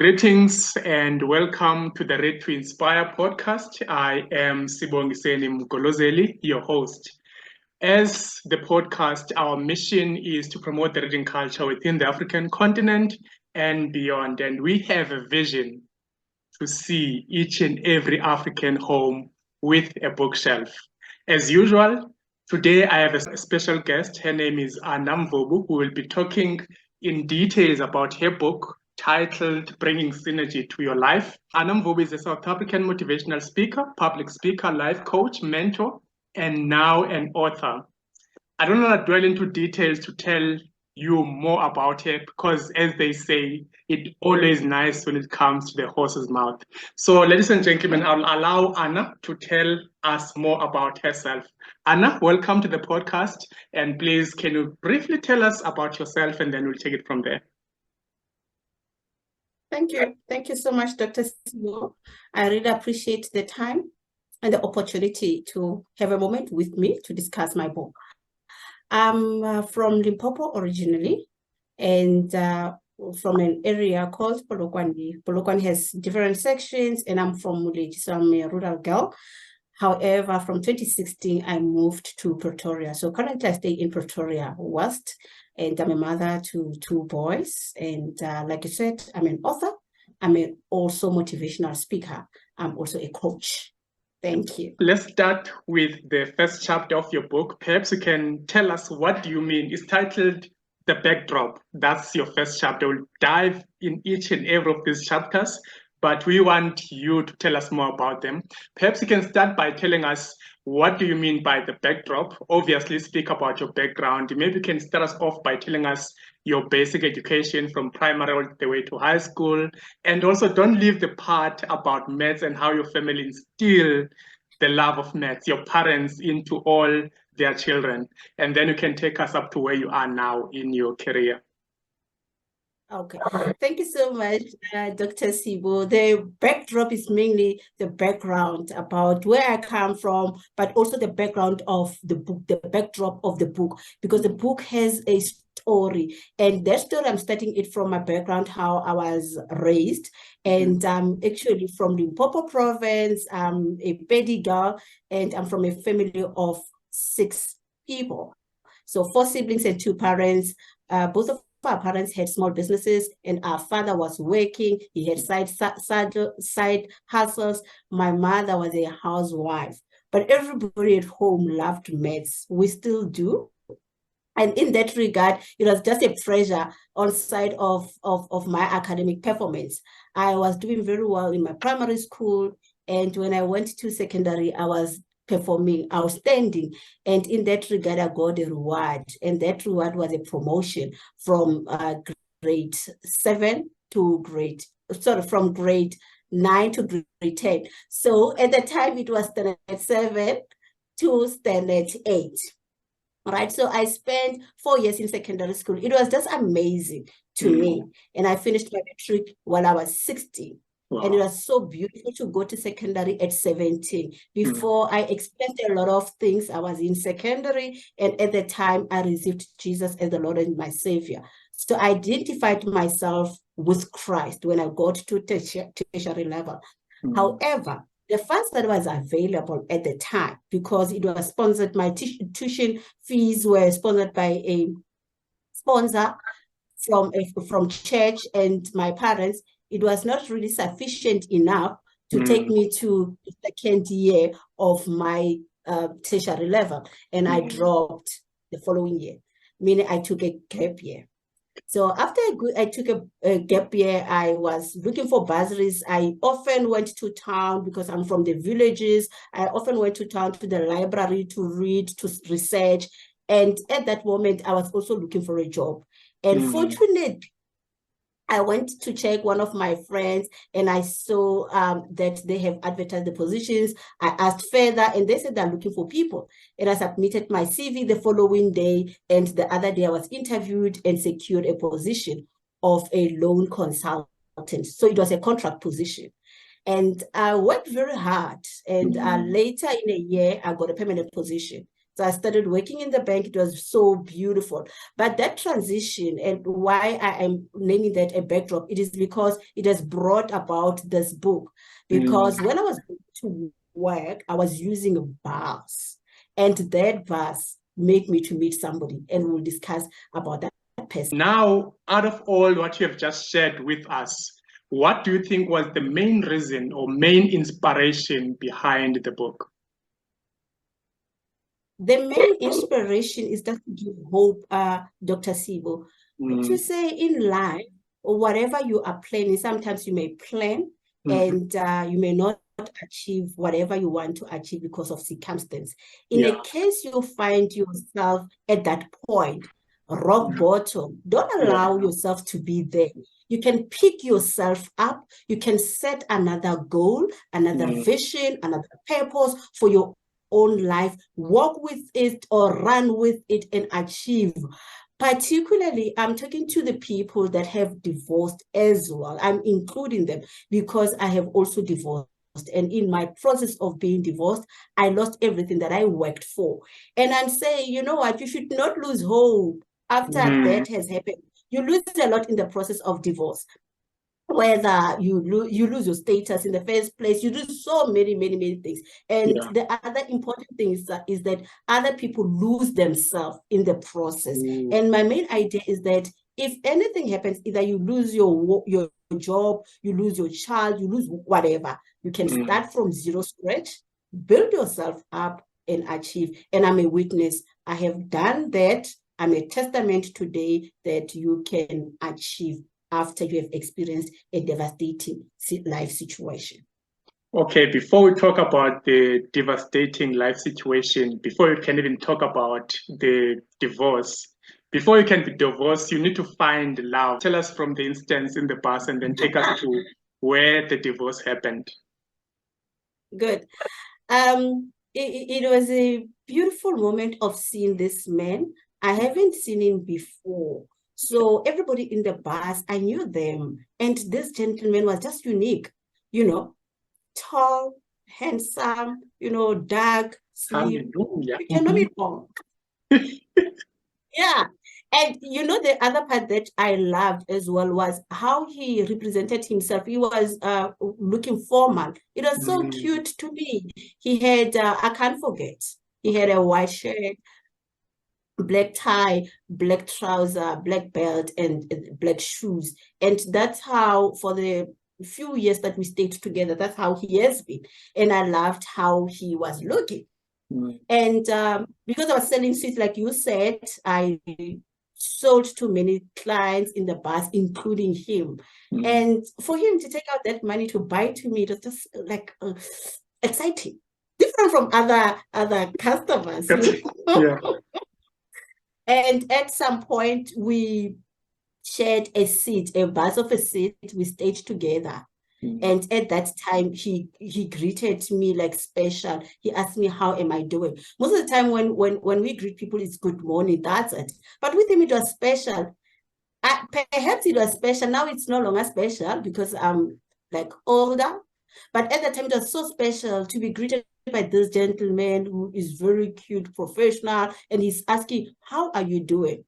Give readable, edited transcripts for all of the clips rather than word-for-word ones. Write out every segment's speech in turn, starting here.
Greetings and welcome to the Read to Inspire podcast. I am Sibongiseni Mgolozeli, your host. As the podcast, our mission is to promote the reading culture within the African continent and beyond. And we have a vision to see each and every African home with a bookshelf. As usual, today I have a special guest. Her name is Anna Mvubu, who will be talking in details about her book titled Bringing Synergy to Your Life. Anna Mvubu is a South African motivational speaker, public speaker, life coach, mentor, and now an author. I don't want to dwell into details to tell you more about her because, as they say, it's always nice when it comes to the horse's mouth. So, ladies and gentlemen, I'll allow Anna to tell us more about herself. Anna, welcome to the podcast. And please, can you briefly tell us about yourself and then we'll take it from there? Thank you. Thank you so much, Dr. Sibo. I really appreciate the time and the opportunity to have a moment with me to discuss my book. I'm from Limpopo originally, and from an area called Polokwane. Polokwane has different sections, and I'm from Muleji, so I'm a rural girl. However, from 2016, I moved to Pretoria. So currently I stay in Pretoria West, and I'm a mother to two boys. And like I said, I'm an author. I'm also motivational speaker. I'm also a coach. Thank you. Let's start with the first chapter of your book. Perhaps you can tell us what do you mean. It's titled The Backdrop. That's your first chapter. We'll dive in each and every of these chapters, but we want you to tell us more about them. Perhaps you can start by telling us what do you mean by the backdrop? Obviously, speak about your background. Maybe you can start us off by telling us your basic education from primary all the way to high school. And also don't leave the part about maths and how your family instill the love of maths, your parents into all their children. And then you can take us up to where you are now in your career. Okay, thank you so much, Dr. Sibo. The backdrop is mainly the background about where I come from, but also the background of the book, the backdrop of the book, because the book has a story. And that story, I'm starting it from my background, how I was raised. And I'm actually from Limpopo province. I'm a Pedi girl, and I'm from a family of 6 people. So 4 siblings and 2 parents, both of our parents had small businesses, and our father was working. He had side hustles. My mother was a housewife, but everybody at home loved maths. We still do. And in that regard, it was just a pressure on side of my academic performance. I was doing very well in my primary school, and when I went to secondary, I was performing outstanding, and in that regard I got a reward, and that reward was a promotion from grade 7 to from grade 9 to grade 10. So at the time it was standard 7 to standard 8. All right, so I spent 4 years in secondary school. It was just amazing to me, and I finished my matric while I was 16. Wow. And it was so beautiful to go to secondary at 17. Before I experienced a lot of things, I was in secondary, and at the time I received Jesus as the Lord and my Savior. So I identified myself with Christ when I got to tertiary level. However, the funds that was available at the time, because it was sponsored, my tuition fees were sponsored by a sponsor from church and my parents, it was not really sufficient enough to take me to the second year of my tertiary level. And I dropped the following year, meaning I took a gap year. So after I took a gap year, I was looking for bursaries. I often went to town because I'm from the villages. I often went to town to the library to read, to research. And at that moment, I was also looking for a job. And fortunately, I went to check one of my friends, and I saw that they have advertised the positions. I asked further, and they said they're looking for people. And I submitted my CV the following day, and the other day I was interviewed and secured a position of a loan consultant. So it was a contract position. And I worked very hard. And later in a year, I got a permanent position. So I started working in the bank. It was so beautiful. But that transition, and why I am naming that a backdrop, it is because it has brought about this book. Because when I was going to work, I was using a bus. And that bus made me to meet somebody. And we'll discuss about that person. Now, out of all what you have just shared with us, what do you think was the main reason or main inspiration behind the book? The main inspiration is just to give hope, Dr. Sibo, to say in life, or whatever you are planning, sometimes you may plan and you may not achieve whatever you want to achieve because of circumstance. In a case you find yourself at that point, rock bottom, don't allow yourself to be there. You can pick yourself up. You can set another goal, another vision, another purpose for your own life, walk with it or run with it and achieve. Particularly, I'm talking to the people that have divorced as well. I'm including them because I have also divorced. And in my process of being divorced, I lost everything that I worked for. And I'm saying, you know what, you should not lose hope after that has happened. You lose a lot in the process of divorce. Whether you lose your status in the first place, you lose so many things. And the other important thing is that other people lose themselves in the process. And my main idea is that if anything happens, either you lose your job, you lose your child, you lose whatever, you can start from zero scratch, build yourself up and achieve. And I'm a witness. I have done that. I'm a testament today that you can achieve after you have experienced a devastating life situation. Okay, before we talk about the devastating life situation, before you can even talk about the divorce, before you can be divorced, you need to find love. Tell us from the instance in the bus and then take us to where the divorce happened. Good. It was a beautiful moment of seeing this man. I haven't seen him before. So everybody in the bus, I knew them. And this gentleman was just unique, tall, handsome, dark, slim. Hallelujah. You cannot be wrong. Yeah. And the other part that I loved as well was how he represented himself. He was looking formal. It was so cute to me. He had, I can't forget, he had a white shirt, black tie, black trouser, black belt, and black shoes. And that's how, for the few years that we stayed together, that's how he has been. And I loved how he was looking. And because I was selling sweets, like you said, I sold to many clients in the bus, including him. And for him to take out that money to buy to me, it was just like exciting, different from other customers. Yeah. And at some point, we shared a seat, a bus of a seat. We stayed together. And at that time, he greeted me like special. He asked me, how am I doing? Most of the time when we greet people, it's good morning, that's it. But with him, it was special. Perhaps it was special. Now it's no longer special because I'm like older. But at the time, it was so special to be greeted by this gentleman who is very cute, professional, and he's asking, how are you doing?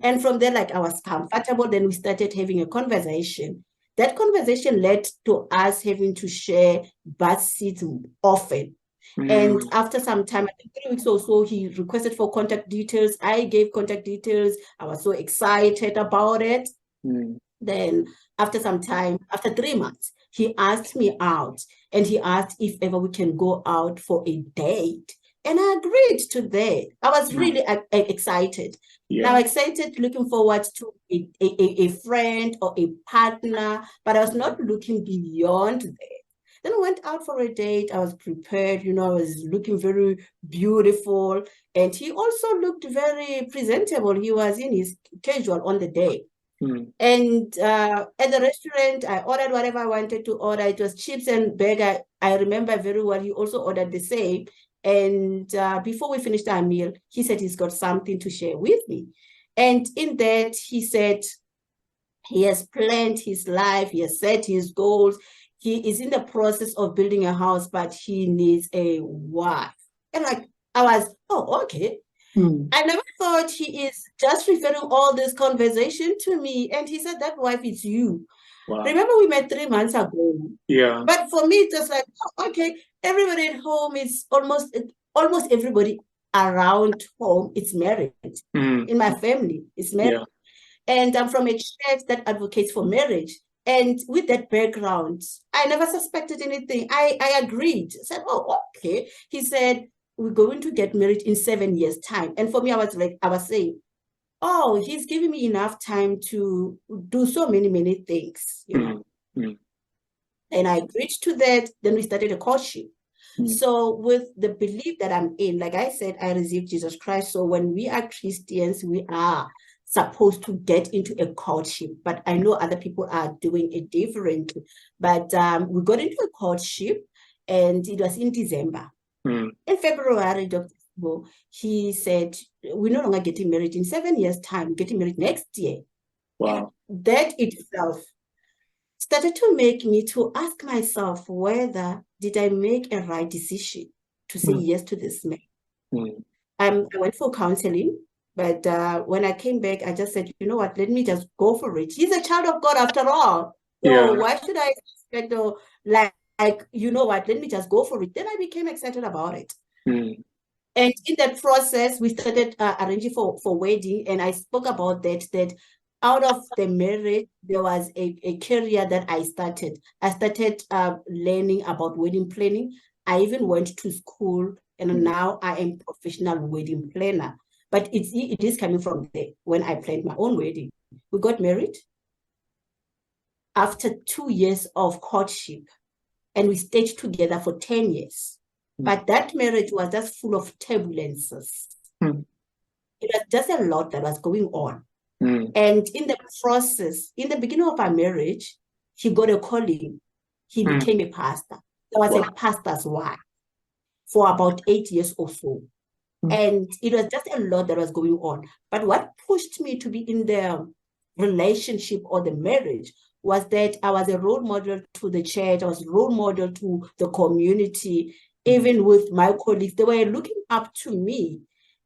And from there, like I was comfortable. Then we started having a conversation. That conversation led to us having to share bus seats often. And after some time, I think 3 weeks or so, he requested for contact details. I gave contact details. I was so excited about it. Then after some time, after 3 months, he asked me out and he asked if ever we can go out for a date. And I agreed to that. I was really excited. Now excited, looking forward to a friend or a partner, but I was not looking beyond that. Then we went out for a date. I was prepared, I was looking very beautiful. And he also looked very presentable. He was in his casual on the day. And at the restaurant, I ordered whatever I wanted to order. It was chips and burger. I remember very well. He also ordered the same. And before we finished our meal, he said he's got something to share with me. And in that, he said he has planned his life. He has set his goals. He is in the process of building a house, but he needs a wife. And like, I was, oh, okay. I never thought he is just referring all this conversation to me. And he said, that wife is you. Wow. Remember, we met 3 months ago. Yeah. But for me, it's just like, oh, okay, everybody at home is almost everybody around home is married. In my family, is married. Yeah. And I'm from a church that advocates for marriage. And with that background, I never suspected anything. I agreed. I said, oh, okay. He said, we're going to get married in 7 years' time. And for me, I was saying, oh, he's giving me enough time to do so many things, you know. And I agreed to that. Then we started a courtship. So with the belief that I'm in, like I said, I received Jesus Christ. So when we are Christians, we are supposed to get into a courtship. But I know other people are doing it differently. But we got into a courtship, and it was in December. In February, Dr. Mvubu, he said, we're no longer getting married in 7 years' time, getting married next year. Wow. And that itself started to make me to ask myself whether did I make a right decision to say yes to this man. I went for counseling, but when I came back, I just said, you know what, let me just go for it. He's a child of God after all. So why should I expect, you know what, let me just go for it. Then I became excited about it. And in that process, we started arranging for wedding, and I spoke about that out of the marriage, there was a career that I started. I started learning about wedding planning. I even went to school, and now I am professional wedding planner. But it is coming from there when I planned my own wedding. We got married after 2 years of courtship, and we stayed together for 10 years. But that marriage was just full of turbulences. It was just a lot that was going on. And in the process, in the beginning of our marriage, he got a calling. He became a pastor. There was a pastor's wife for about 8 years or so. And it was just a lot that was going on. But what pushed me to be in the relationship or the marriage was that I was a role model to the church. I was a role model to the community. Even with my colleagues, they were looking up to me.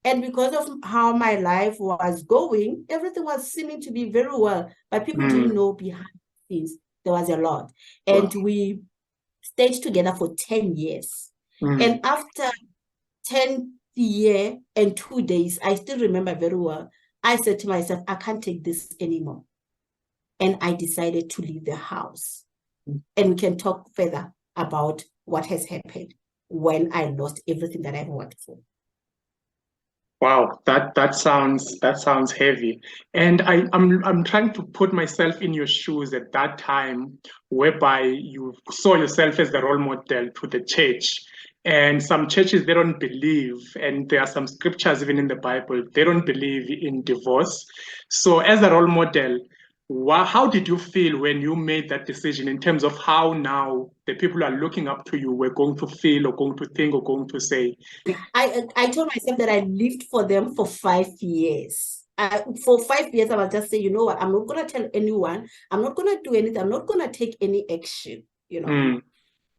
And because of how my life was going, everything was seeming to be very well. But people didn't know behind the scenes. There was a lot. And we stayed together for 10 years. And after 10 years and 2 days, I still remember very well, I said to myself, I can't take this anymore. And I decided to leave the house. And we can talk further about what has happened when I lost everything that I've worked for. Wow, that sounds heavy. And I'm trying to put myself in your shoes at that time, whereby you saw yourself as the role model to the church. And some churches, they don't believe, and there are some scriptures even in the Bible, they don't believe in divorce. So as a role model, how did you feel when you made that decision in terms of how now the people who are looking up to you were going to feel or going to think or going to say? I told myself that I lived for them for 5 years. For 5 years, I was just saying, you know what, I'm not going to tell anyone. I'm not going to do anything. I'm not going to take any action, you know.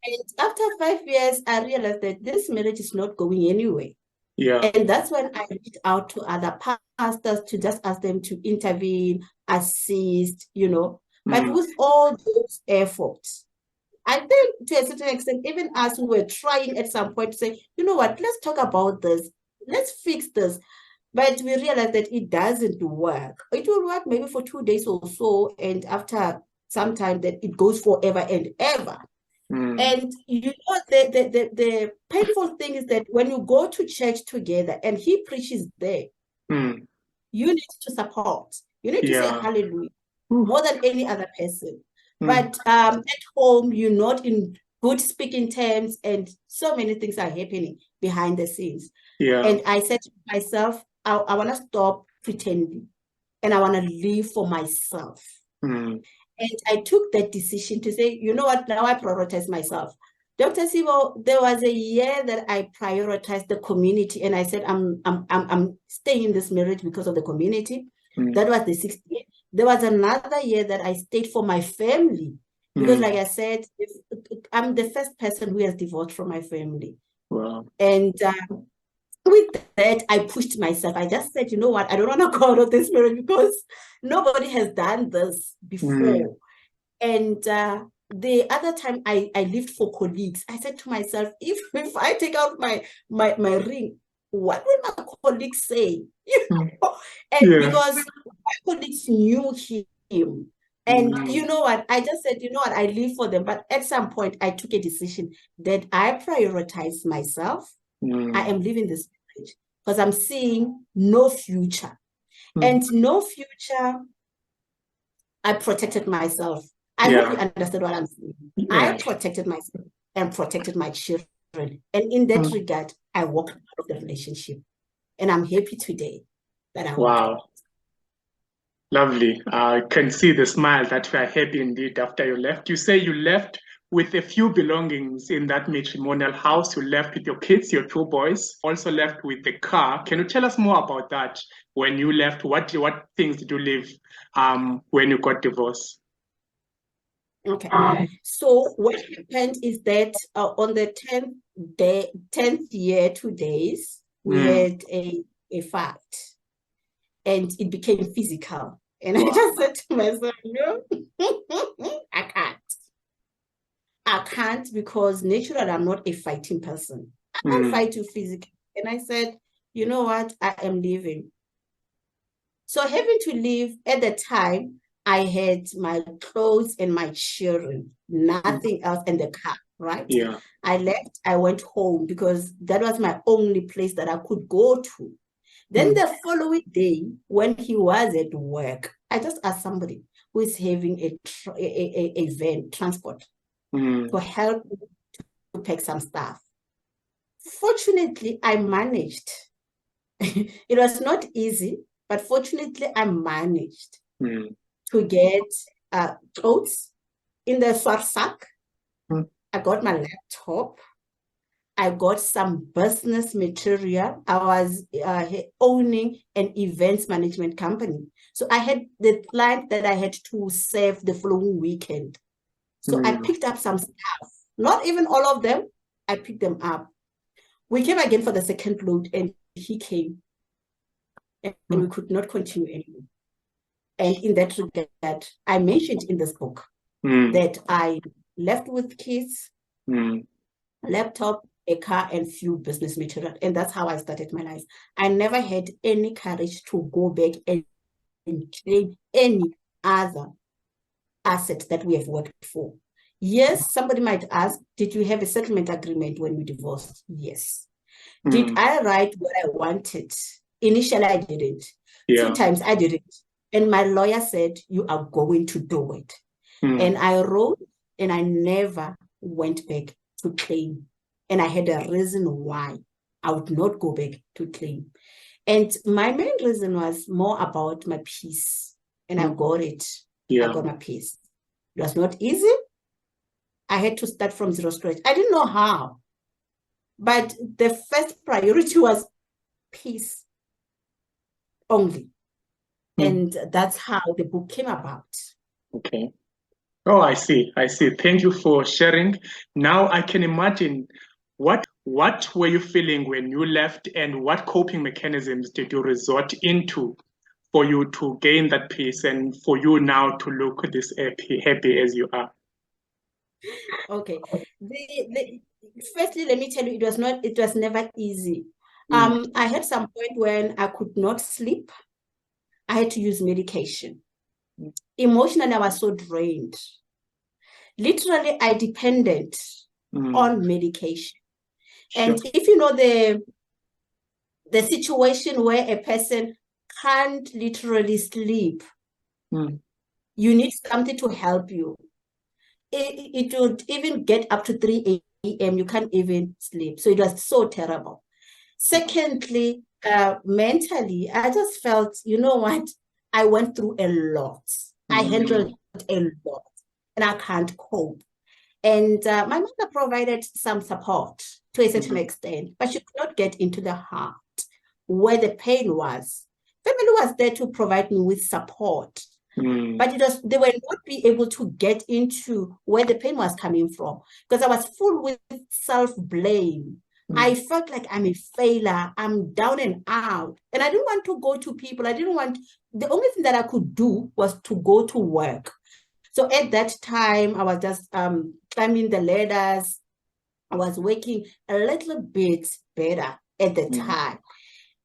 And after 5 years, I realized that this marriage is not going anywhere. And that's when I reached out to other pastors to just ask them to intervene, assist, you know. But with all those efforts, I think to a certain extent, even us who were trying at some point to say, you know what, let's talk about this, let's fix this. But we realized that it doesn't work. It will work maybe for 2 days or so, and after some time that it goes forever and ever. And you know, the painful thing is that when you go to church together and he preaches there, you need to support. You need to say hallelujah more than any other person. But at home, you're not in good speaking terms, and so many things are happening behind the scenes. And I said to myself, I want to stop pretending, and I want to live for myself. And I took that decision to say, you know what, now I prioritize myself. Dr. Sibo, there was a year that I prioritized the community, and I said, I'm staying in this marriage because of the community. That was the 6th year. There was another year that I stayed for my family, because like I said, I'm the first person who has divorced from my family. And with that, I pushed myself. I just said, you know what? I don't want to go out of this marriage because nobody has done this before. And the other time I lived for colleagues, I said to myself, if I take out my ring, what will my colleagues say? You know? And because my colleagues knew him. And you know what? I just said, you know what? I live for them. But at some point, I took a decision that I prioritize myself. I am living this marriage because I'm seeing no future. And no future, I protected myself. I hope you understand what I'm saying. I protected myself and protected my children. And in that regard, I walked out of the relationship. And I'm happy today that I walked out. Lovely. I can see the smile that you are happy indeed after you left. You say you left with a few belongings in that matrimonial house. You left with your kids, your 2 boys, also left with the car. Can you tell us more about that? When you left, what things did you leave when you got divorced? Okay. So what happened is that on the 10th year, 2 days, we had a fight. And it became physical. And I just said to myself, no, I can't. I can't because naturally I'm not a fighting person. I can't fight you physically. And I said, you know what? I am leaving. So having to leave at the time, I had my clothes and my children, nothing else, and the car, right? Yeah. I left, I went home because that was my only place that I could go to. Then the following day, when he was at work, I just asked somebody who is having a van transport to help me to pack some stuff. Fortunately, I managed. It was not easy, but fortunately, I managed to get clothes in the sack. I got my laptop. I got some business material. I was owning an events management company. So I had the client that I had to serve the following weekend. So I picked up some stuff. Not even all of them. I picked them up. We came again for the second load and he came. And we could not continue anymore. And in that regard, I mentioned in this book that I left with kids, laptop, a car, and few business material. And that's how I started my life. I never had any courage to go back and claim any other asset that we have worked for. Yes, somebody might ask, did you have a settlement agreement when you divorced? Yes. Did I write what I wanted? Initially, I didn't. 2 times I didn't. And my lawyer said, you are going to do it. And I wrote, and I never went back to claim. And I had a reason why I would not go back to claim. And my main reason was more about my peace. And I got it. I got my peace. It was not easy. I had to start from zero scratch. I didn't know how. But the first priority was peace only. And that's how the book came about. Okay. Oh, I see. I see. Thank you for sharing. Now I can imagine what were you feeling when you left and what coping mechanisms did you resort into for you to gain that peace and for you now to look this happy as you are? Okay. Firstly, let me tell you, it was never easy. I had some point when I could not sleep. I had to use medication. Emotionally, I was so drained. Literally, I depended on medication. And if you know the situation where a person can't literally sleep, you need something to help you. It would even get up to 3 a.m. You can't even sleep. So it was so terrible. Secondly, mentally, I just felt, you know what? I went through a lot. I handled a lot and I can't cope. And my mother provided some support to a certain extent, but she could not get into the heart where the pain was. Family was there to provide me with support, but they were not be able to get into where the pain was coming from because I was full with self-blame. I felt like I'm a failure. I'm down and out. And I didn't want to go to people. The only thing that I could do was to go to work. So at that time, I was just climbing the ladders. I was working a little bit better at the time.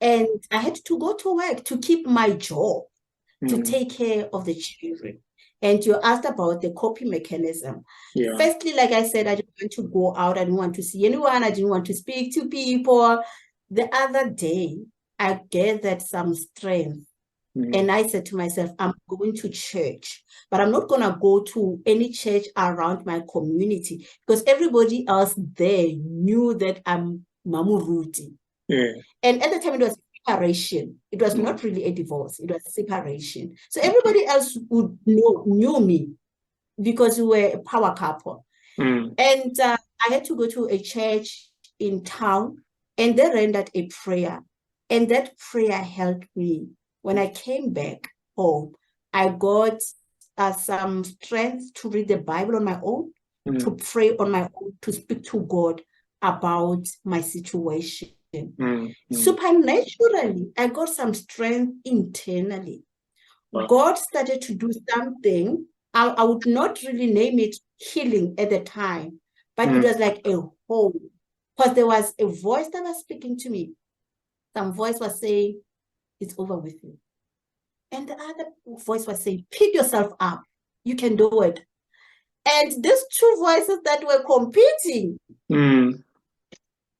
And I had to go to work to keep my job, to take care of the children. And you asked about the coping mechanism. Yeah. Firstly, like I said, I didn't want to go out. I didn't want to see anyone. I didn't want to speak to people. The other day, I gathered some strength. And I said to myself, I'm going to church, but I'm not going to go to any church around my community because everybody else there knew that I'm Mamu Ruti. Yeah. And at the time, it was separation. It was not really a divorce. It was separation. So everybody else knew me because we were a power couple. And I had to go to a church in town, and they rendered a prayer. And that prayer helped me. When I came back home, I got some strength to read the Bible on my own, to pray on my own, to speak to God about my situation. Supernaturally, I got some strength internally. Wow. God started to do something. I would not really name it healing at the time, but it was like a hole. Because there was a voice that was speaking to me. Some voice was saying, it's over with you. And the other voice was saying, pick yourself up. You can do it. And these two voices that were competing, there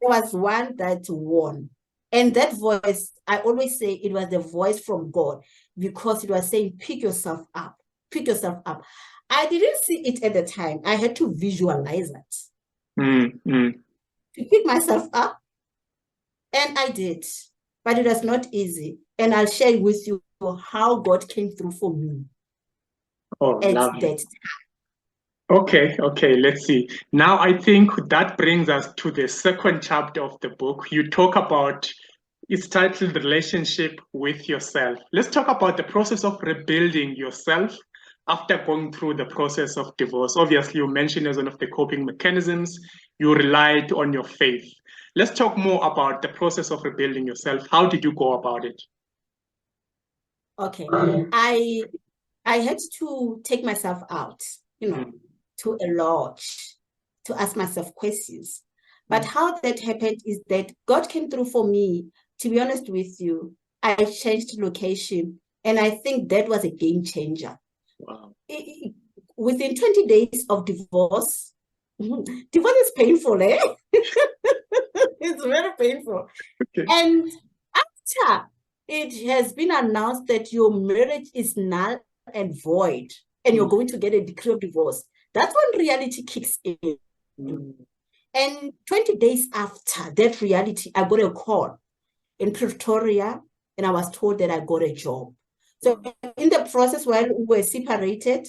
was one that won. And that voice, I always say it was the voice from God because it was saying, pick yourself up. Pick yourself up. I didn't see it at the time. I had to visualize it. To pick myself up. And I did. But it was not easy. And I'll share with you how God came through for me. Oh, lovely. Okay, let's see. Now I think that brings us to the second chapter of the book. You talk about, it's titled Relationship with Yourself. Let's talk about the process of rebuilding yourself after going through the process of divorce. Obviously, you mentioned as one of the coping mechanisms, you relied on your faith. Let's talk more about the process of rebuilding yourself. How did you go about it? Okay, I had to take myself out, to a lodge, to ask myself questions. But how that happened is that God came through for me. To be honest with you, I changed location, and I think that was a game changer. Wow. Within 20 days of divorce, divorce is painful, eh? It's very painful. Okay. And after it has been announced that your marriage is null and void, and you're going to get a decree of divorce, that's when reality kicks in. And 20 days after that reality, I got a call in Pretoria, and I was told that I got a job. So in the process while we were separated,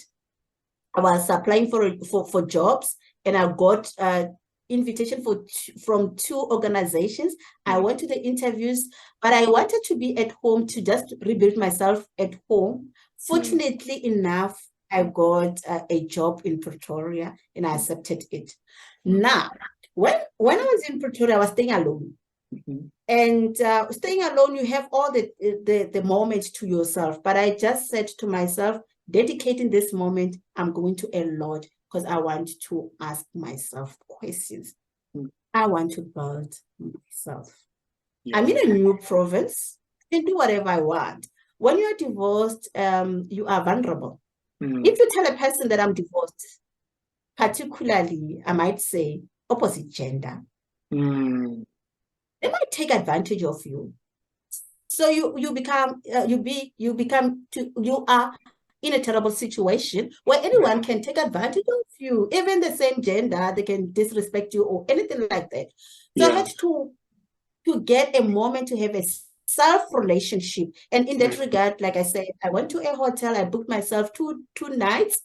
I was applying for jobs, and I got invitation from two organizations. I went to the interviews, but I wanted to be at home to just rebuild myself at home. Fortunately enough, I got a job in Pretoria, and I accepted it. Now, when I was in Pretoria, I was staying alone. And staying alone, you have all the moments to yourself. But I just said to myself, dedicating this moment, I'm going to a lot because I want to ask myself questions. I want to build myself. Yeah. I'm in a new province. I can do whatever I want. When you're divorced, you are vulnerable. If you tell a person that I'm divorced, particularly, I might say, opposite gender, they might take advantage of you. So you are in a terrible situation where anyone can take advantage of you, even the same gender, they can disrespect you or anything like that. So I had to get a moment to have a self-relationship. And in that regard, like I said, I went to a hotel, I booked myself two nights,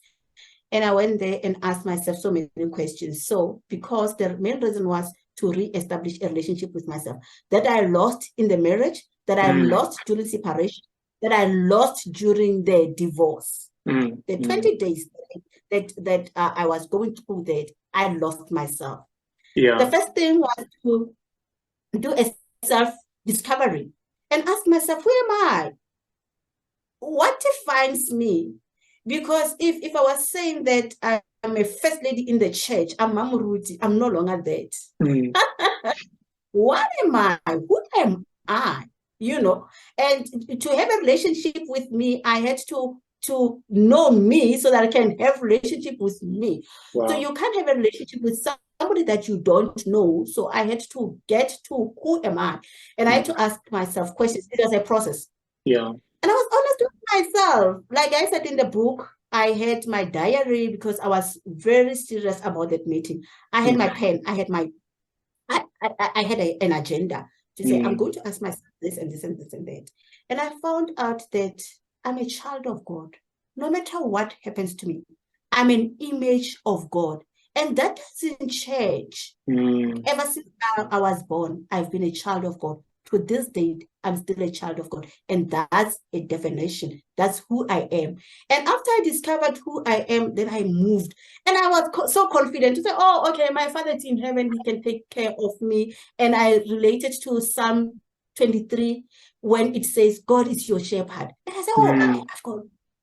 and I went there and asked myself so many questions. So because the main reason was to re-establish a relationship with myself that I lost in the marriage, that I lost during separation, that I lost during the divorce. The 20 days that I was going through that, I lost myself. Yeah. The first thing was to do a self-discovery and ask myself, who am I? What defines me? Because if I was saying that I'm a first lady in the church, I'm Mamuruti, I'm no longer that. Mm. What am I? Who am I? You know, and to have a relationship with me, I had to know me so that I can have a relationship with me. Wow. So you can't have a relationship with somebody that you don't know. So I had to get to who am I? And I had to ask myself questions. It was a process. Yeah. And I was honest with myself. Like I said in the book, I had my diary because I was very serious about that meeting. I had my pen, I had an agenda to say, I'm going to ask myself this and this and this and that. And I found out that I'm a child of God. No matter what happens to me, I'm an image of God. And that doesn't change. Ever since I was born, I've been a child of God. To this date, I'm still a child of God. And that's a definition. That's who I am. And after I discovered who I am, then I moved. And I was so confident to say, oh, okay, my Father's in heaven. He can take care of me. And I related to Psalm 23 when it says, God is your shepherd. And I said, oh, okay, I've got a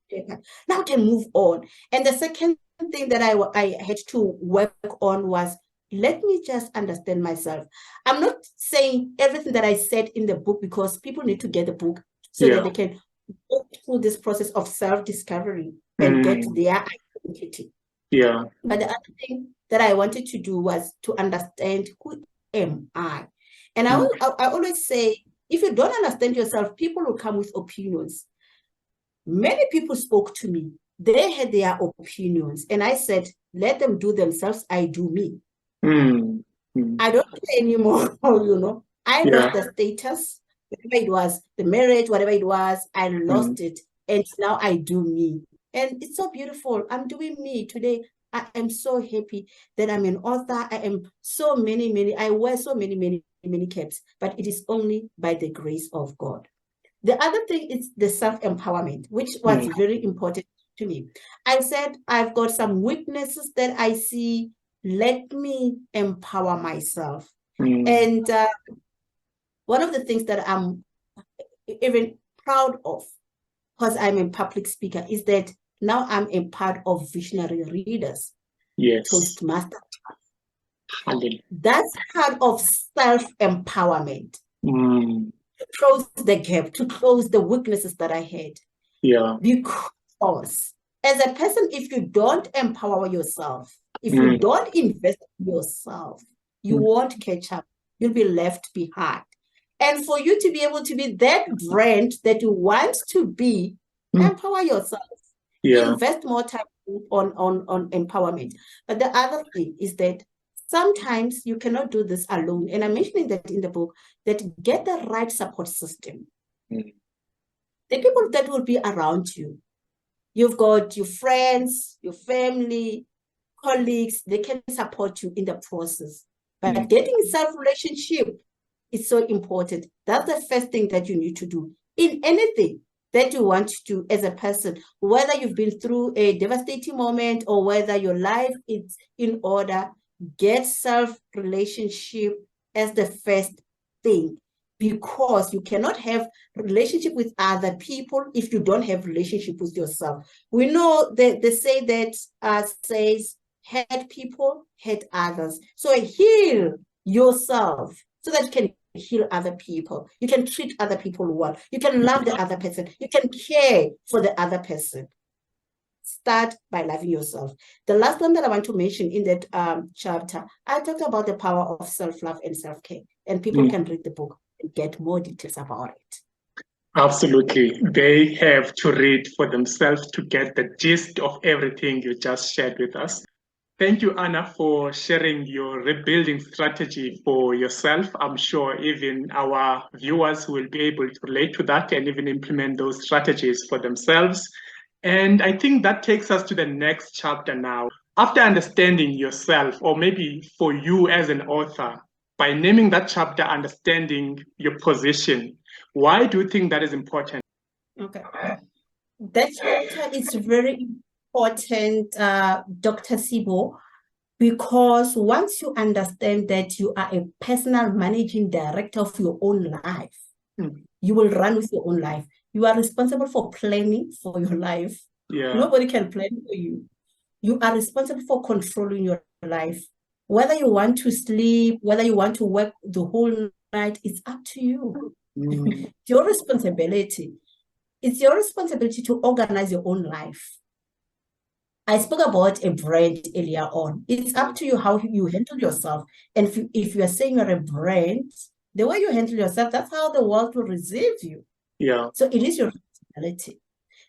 shepherd. Now I can move on. And the second thing that I had to work on was, let me just understand myself. I'm not saying everything that I said in the book because people need to get the book so that they can go through this process of self-discovery and get their identity. Yeah. But the other thing that I wanted to do was to understand, who am I? And I always say, if you don't understand yourself, people will come with opinions. Many people spoke to me. They had their opinions. And I said, let them do themselves. I do me. I don't care anymore, you know. I lost the status, whatever it was, the marriage, whatever it was, I lost it. And now I do me. And it's so beautiful. I'm doing me today. I am so happy that I'm an author. I am so many, I wear so many caps, but it is only by the grace of God. The other thing is the self-empowerment, which was very important to me. I said, I've got some weaknesses that I see. Let me empower myself. And one of the things that I'm even proud of, because I'm a public speaker, is that now I'm a part of Visionary Readers. Yes. Toastmaster. That's part of self-empowerment. To close the gap, to close the weaknesses that I had. Yeah. Because as a person, if you don't empower yourself, if you don't invest in yourself, you won't catch up. You'll be left behind. And for you to be able to be that brand that you want to be, empower yourself. Yeah. Invest more time on empowerment. But the other thing is that sometimes you cannot do this alone. And I'm mentioning that in the book, that get the right support system. The people that will be around you. You've got your friends, your family, colleagues, they can support you in the process. But getting self-relationship is so important. That's the first thing that you need to do in anything that you want to do as a person, whether you've been through a devastating moment or whether your life is in order. Get self-relationship as the first thing, because you cannot have relationship with other people if you don't have relationship with yourself. We know that they say that says, hurt people, hurt others. So heal yourself so that you can heal other people. You can treat other people well. You can love the other person. You can care for the other person. Start by loving yourself. The last one that I want to mention in that chapter, I talked about the power of self-love and self-care, and people can read the book and get more details about it. Absolutely. They have to read for themselves to get the gist of everything you just shared with us. Thank you, Anna, for sharing your rebuilding strategy for yourself. I'm sure even our viewers will be able to relate to that and even implement those strategies for themselves. And I think that takes us to the next chapter now. After understanding yourself, or maybe for you as an author, by naming that chapter, understanding your position, why do you think that is important? Okay. That chapter is very important, Dr. Sibo, Because once you understand that you are a personal managing director of your own life, you will run with your own life. You are responsible for planning for your life. Yeah. Nobody can plan for you. You are responsible for controlling your life. Whether you want to sleep, whether you want to work the whole night, it's up to you. It's your responsibility. It's your responsibility to organize your own life. I spoke about a brand earlier on. It's up to you how you handle yourself. And if you are saying you're a brand, the way you handle yourself, that's how the world will receive you. Yeah. So it is your responsibility.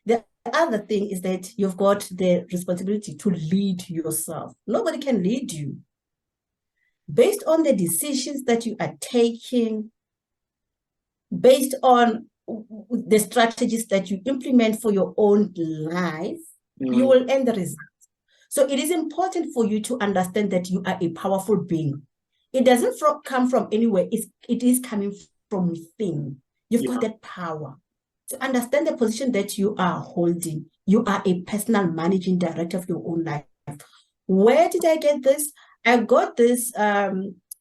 The other thing is that you've got the responsibility to lead yourself. Nobody can lead you. Based on the decisions that you are taking, based on the strategies that you implement for your own life, you will end the result. So it is important for you to understand that you are a powerful being. It doesn't come from anywhere. It is coming from within. You've got that power. To understand the position that you are holding, you are a personal managing director of your own life. Where did I get this? I got this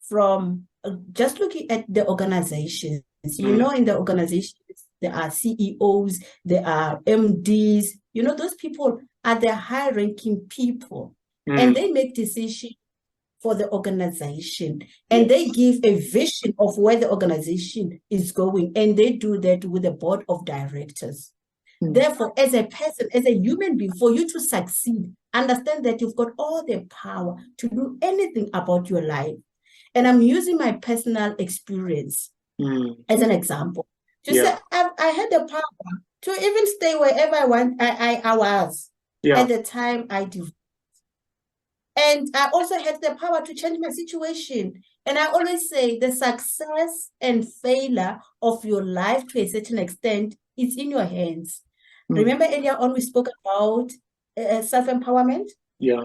from just looking at the organizations. You know, in the organizations, there are CEOs, there are MDs. You know, those people are the high-ranking people, and they make decisions for the organization, and they give a vision of where the organization is going, and they do that with a board of directors. Therefore, as a person, as a human being, for you to succeed, understand that you've got all the power to do anything about your life. And I'm using my personal experience as an example to say I had the power to even stay wherever I was at the time I divorced. And I also had the power to change my situation. And I always say the success and failure of your life to a certain extent is in your hands. Remember earlier on we spoke about self-empowerment? Yeah.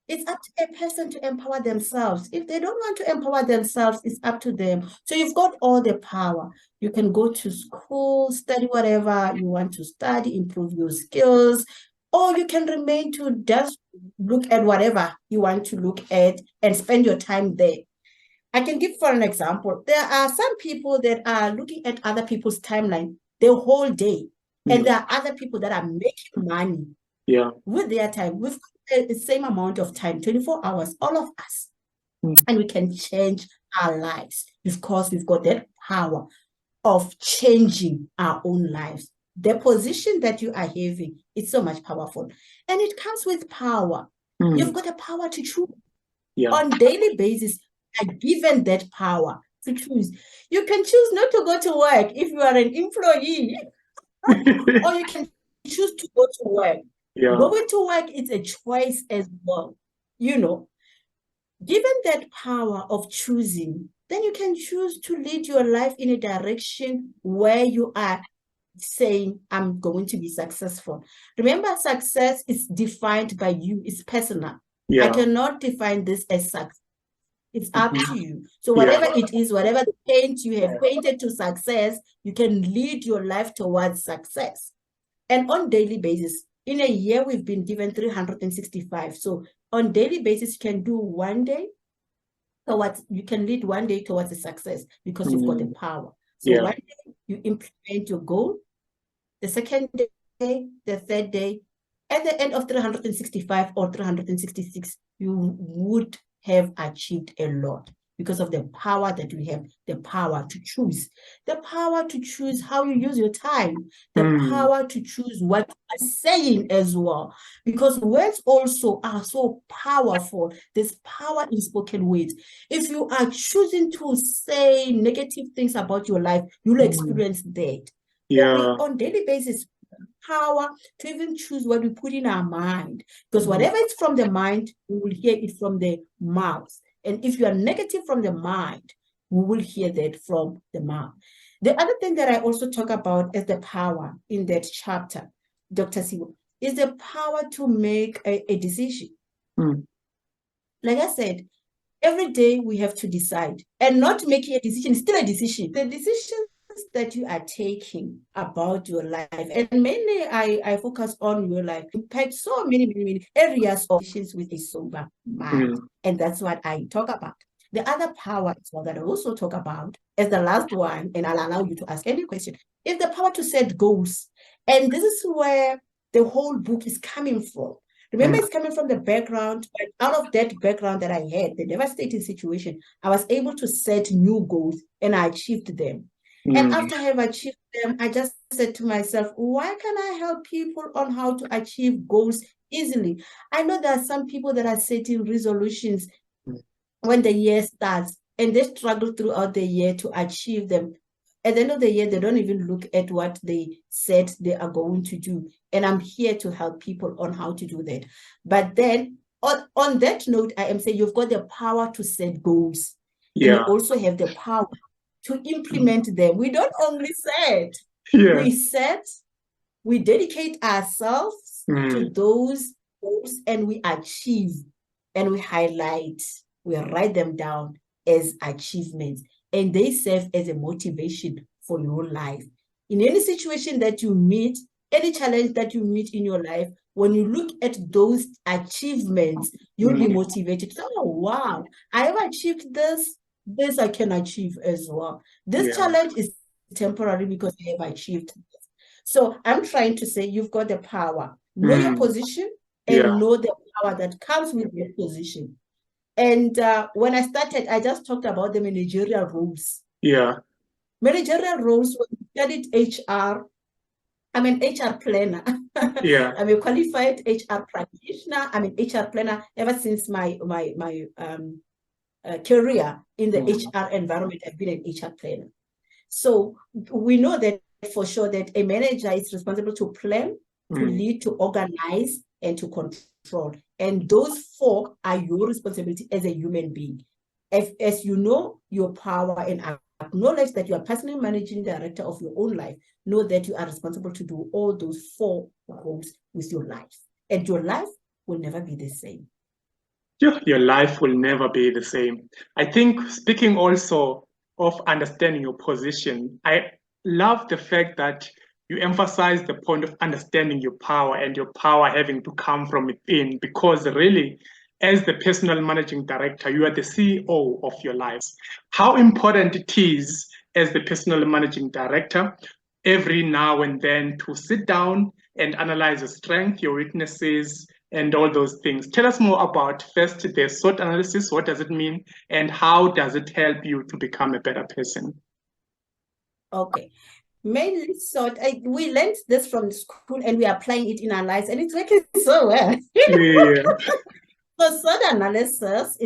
It's up to a person to empower themselves. If they don't want to empower themselves, it's up to them. So you've got all the power. You can go to school, study whatever you want to study, improve your skills, or you can remain to just look at whatever you want to look at and spend your time there. I can give for an example. There are some people that are looking at other people's timeline the whole day. And there are other people that are making money with their time, with the same amount of time, 24 hours, all of us. And we can change our lives because we've got that power of changing our own lives. The position that you are having is so much powerful. And it comes with power. You've got the power to choose. On daily basis, are given that power to choose. You can choose not to go to work if you are an employee, or you can choose to go to work. Going to work is a choice as well. You know, given that power of choosing, then you can choose to lead your life in a direction where you are saying, I'm going to be successful. Remember, success is defined by you. It's personal. I cannot define this as success. It's up to you. So whatever it is, whatever the paint you have painted to success, you can lead your life towards success. And on daily basis, in a year, we've been given 365. So on daily basis, you can do one day towards, you can lead one day towards a success because you've got the power. So one day you implement your goal, the second day, the third day, at the end of 365 or 366, you would have achieved a lot because of the power that we have, the power to choose how you use your time, the power to choose what you are saying as well, because words also are so powerful. There's power in spoken words. If you are choosing to say negative things about your life, you'll experience that. On daily basis, power to even choose what we put in our mind, because whatever is from the mind, we will hear it from the mouth. And if you are negative from the mind, we will hear that from the mouth. The other thing that I also talk about as the power in that chapter, Dr. Sibo, is the power to make a decision. Like I said, every day we have to decide, and not making a decision is still a decision. The decisions that you are taking about your life, and mainly I focus on your life, impact so many areas of patients with a sober mind. And that's what I talk about. The other power as well that I also talk about as the last one, and I'll allow you to ask any question, is the power to set goals. And this is where the whole book is coming from. Remember, it's coming from the background, but out of that background that I had, the devastating situation, I was able to set new goals and I achieved them. And after I have achieved them, I just said to myself, why can I help people on how to achieve goals easily? I know there are some people that are setting resolutions when the year starts and they struggle throughout the year to achieve them. At the end of the year, they don't even look at what they said they are going to do. And I'm here to help people on how to do that. But then on that note, I am saying you've got the power to set goals. And you also have the power to implement them. We don't only set, we set, we dedicate ourselves to those goals and we achieve and we highlight, we write them down as achievements. And they serve as a motivation for your life. In any situation that you meet, any challenge that you meet in your life, when you look at those achievements, you'll be motivated. Oh, wow, I have achieved this. This I can achieve as well. This challenge is temporary because I have achieved this. So I'm trying to say you've got the power. Know your position and know the power that comes with your position. And when I started, I just talked about the managerial roles. Managerial roles, when you studied HR, I'm an HR planner. I'm a qualified HR practitioner. I'm an HR planner ever since my career in the HR environment. I've been an HR planner. So we know that for sure that a manager is responsible to plan, to lead, to organize, and to control. And those four are your responsibility as a human being. As you know your power and acknowledge that you are personally managing director of your own life, know that you are responsible to do all those four roles with your life. And your life will never be the same. Your life will never be the same. I think speaking also of understanding your position, I love the fact that you emphasize the point of understanding your power and your power having to come from within, because really, as the personal managing director, you are the CEO of your lives. How important it is as the personal managing director every now and then to sit down and analyze your strengths, your weaknesses, and all those things. Tell us more about first the SWOT analysis. What does it mean? And how does it help you to become a better person? Okay. Mainly SWOT, we learned this from school and we are applying it in our lives and it's working so well. So SWOT analysis,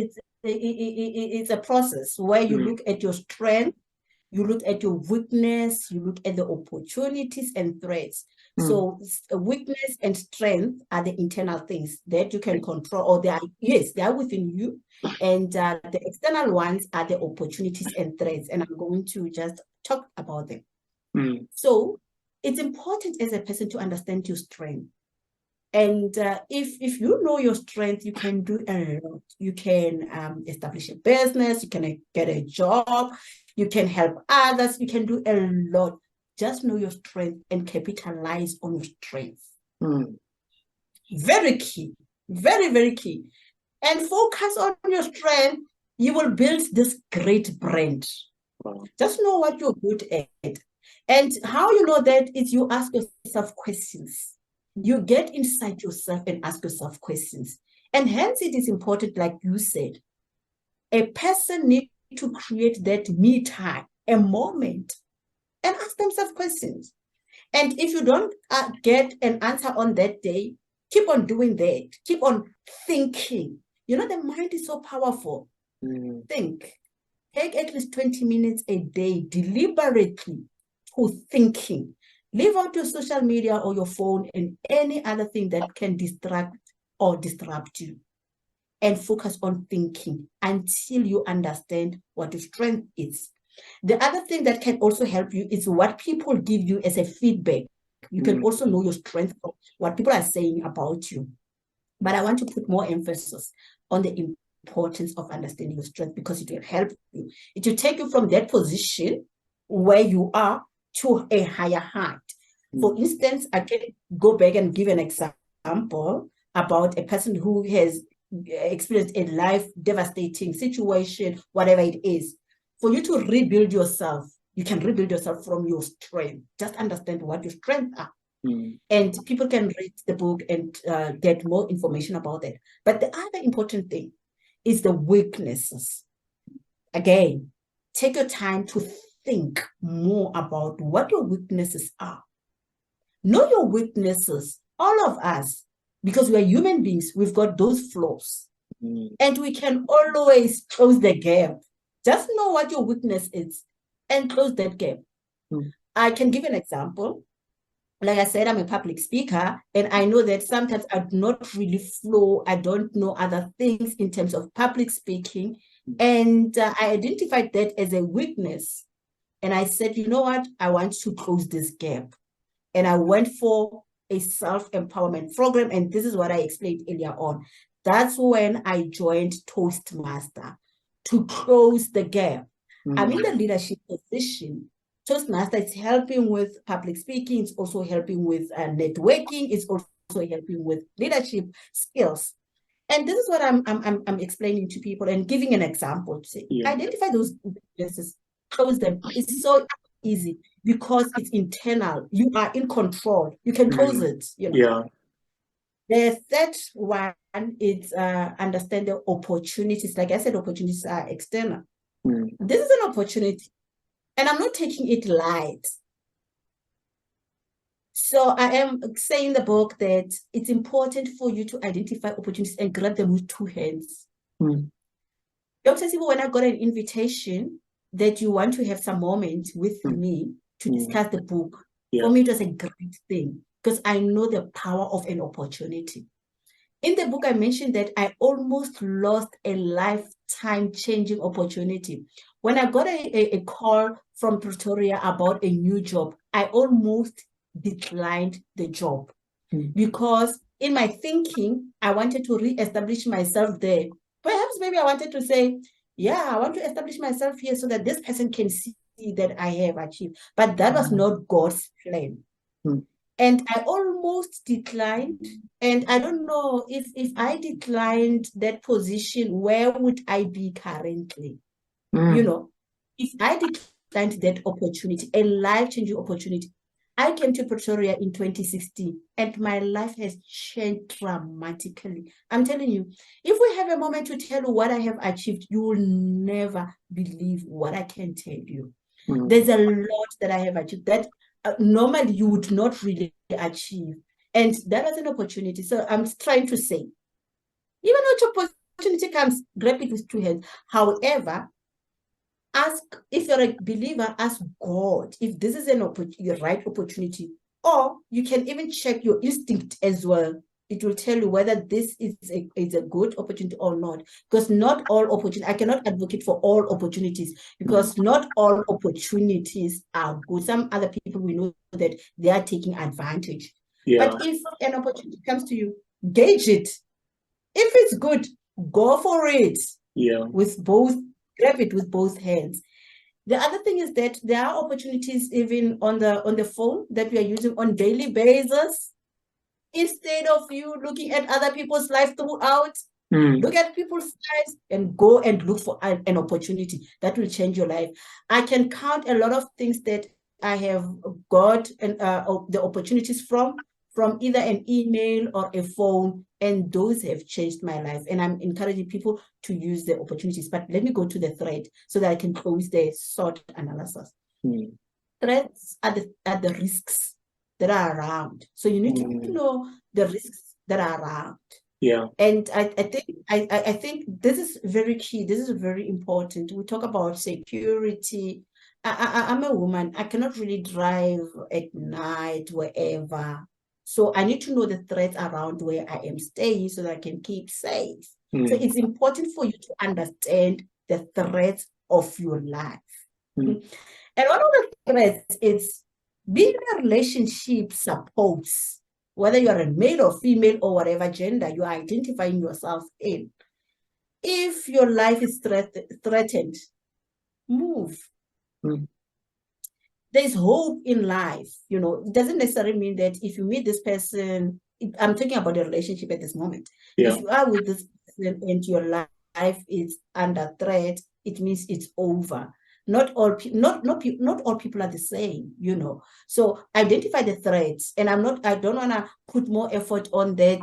it's a process where you look at your strength, you look at your weakness, you look at the opportunities and threats. So weakness and strength are the internal things that you can control, or they are within you. And the external ones are the opportunities and threats. And I'm going to just talk about them. So it's important as a person to understand your strength. And if you know your strength, you can do a lot. You can establish a business, you can get a job, you can help others, you can do a lot. Just know your strength and capitalize on your strength. Very key, very key. And focus on your strength. You will build this great brand. Just know what you're good at. And how you know that is you ask yourself questions. You get inside yourself and ask yourself questions. And hence it is important, like you said, a person needs to create that me time, a moment, and ask themselves questions. And if you don't get an answer on that day, keep on doing that. Keep on thinking. You know, the mind is so powerful. Think. Take at least 20 minutes a day deliberately to thinking. Leave out your social media or your phone and any other thing that can distract or disrupt you. And focus on thinking until you understand what your strength is. The other thing that can also help you is what people give you as a feedback. You can also know your strength from what people are saying about you. But I want to put more emphasis on the importance of understanding your strength, because it will help you. It will take you from that position where you are to a higher height. For instance, I can go back and give an example about a person who has experienced a life devastating situation, whatever it is. For you to rebuild yourself, you can rebuild yourself from your strength. Just understand what your strengths are. And people can read the book and get more information about it. But the other important thing is the weaknesses. Again, take your time to think more about what your weaknesses are. Know your weaknesses, all of us, because we are human beings, we've got those flaws. And we can always close the gap. Just know what your weakness is and close that gap. I can give an example. Like I said, I'm a public speaker, and I know that sometimes I do not really flow. I don't know other things in terms of public speaking. And I identified that as a weakness. And I said, you know what? I want to close this gap. And I went for a self-empowerment program. And this is what I explained earlier on. That's when I joined Toastmaster to close the gap. I'm in the leadership position. Toastmaster is helping with public speaking. It's also helping with networking. It's also helping with leadership skills. And this is what I'm explaining to people and giving an example to say, identify those weaknesses, close them. It's so easy because it's internal. You are in control. You can close it. You know. The third one is understand the opportunities. Like I said, opportunities are external. This is an opportunity. And I'm not taking it light. So I am saying in the book that it's important for you to identify opportunities and grab them with two hands. Dr. Sibo, when I got an invitation that you want to have some moment with me to discuss the book, for me it was a great thing because I know the power of an opportunity. In the book, I mentioned that I almost lost a lifetime-changing opportunity. When I got a call from Pretoria about a new job, I almost declined the job because in my thinking, I wanted to re-establish myself there. Perhaps maybe I wanted to say, yeah, I want to establish myself here so that this person can see that I have achieved. But that was not God's plan. And I almost declined. And I don't know if I declined that position, where would I be currently? You know, if I declined that opportunity, a life-changing opportunity, I came to Pretoria in 2016 and my life has changed dramatically. I'm telling you, if we have a moment to tell you what I have achieved, you will never believe what I can tell you. There's a lot that I have achieved that normally you would not really achieve. And that was an opportunity. So I'm trying to say, even when opportunity comes, grab it with two hands. However, ask, if you're a believer, ask God if this is the right opportunity. Or you can even check your instinct as well. It will tell you whether this is a good opportunity or not. Because not all opportunities, I cannot advocate for all opportunities because not all opportunities are good. Some other people, we know that they are taking advantage. But if an opportunity comes to you, gauge it. If it's good, go for it. Grab it with both hands. The other thing is that there are opportunities even on the phone that we are using on daily basis. Instead of you looking at other people's life throughout, look at people's lives and go and look for an opportunity that will change your life. I can count a lot of things that I have got and the opportunities from either an email or a phone, and those have changed my life. And I'm encouraging people to use the opportunities. But let me go to the thread so that I can close the SWOT analysis. Threats are the risks that are around. So you need to know the risks that are around. And I think this is very key. This is very important. We talk about security. I'm a woman. I cannot really drive at night, wherever. So I need to know the threats around where I am staying so that I can keep safe. So it's important for you to understand the threats of your life. And one of the threats is being in a relationship supports, whether you are a male or female or whatever gender you are identifying yourself in. If your life is threatened, move. there's hope in life. It doesn't necessarily mean that if you meet this person, I'm talking about a relationship at this moment. Yeah. If you are with this person and your life is under threat, it means it's over. Not all people are the same, So identify the threats, and I don't want to put more effort on that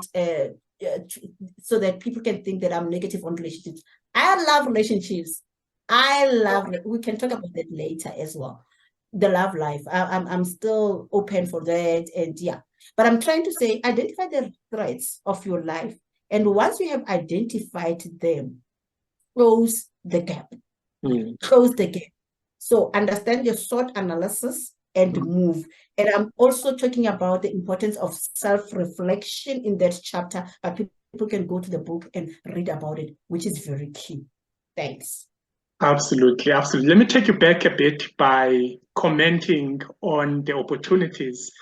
so that people can think that I'm negative on relationships. I love relationships. We can talk about that later as well. The love life. I'm still open for that, and yeah. But I'm trying to say, identify the threats of your life, and once you have identified them, close the gap. Close the gap. So understand your SWOT analysis and move. And I'm also talking about the importance of self-reflection in that chapter, but people can go to the book and read about it, which is very key. Thanks. Absolutely, absolutely. Let me take you back a bit by commenting on the opportunities.